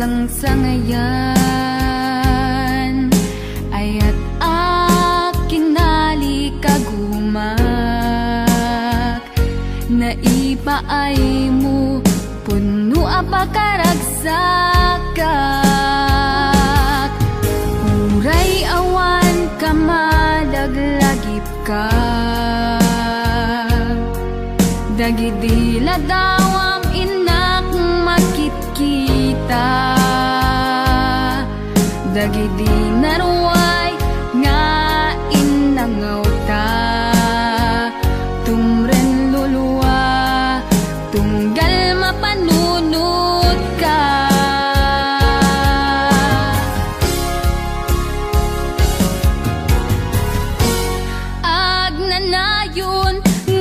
sang sangayan ayat aking nalikagumak na ipaay mo puno apakaragsakak uray awan ka malaglagip ka dagidila dawam inak makitkita dagidi naruay nga inangaw ta tumren luluwa tunggal mapanunod ka agnanayon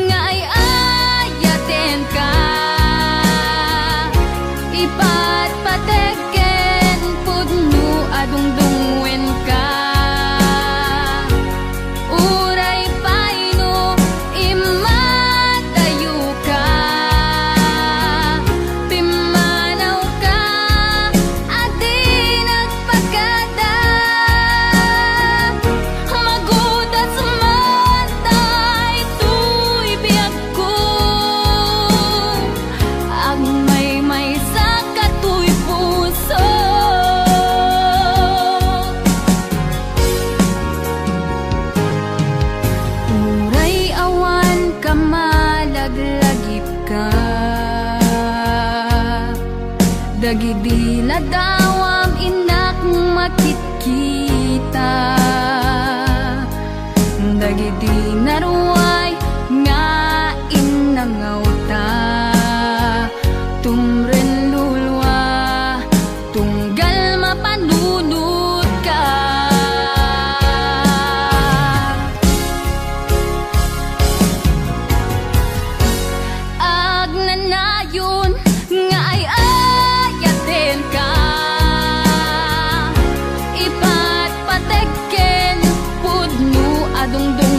nga ay ayaten ka ipatpateken pudno adungdungwen ka uray paino imatayo ka pimanaw ka adi nagpagada magudas matay tuy biyag ko ang may sa katuy puso uray awan ka malaglagip ka dagidila dawam inak makitkita dagidi naruay nga inangaw ta tumren lulwa tunggal mapanunod ka agnanayon nga ay ayaten ka ipatpateken pudno adungdung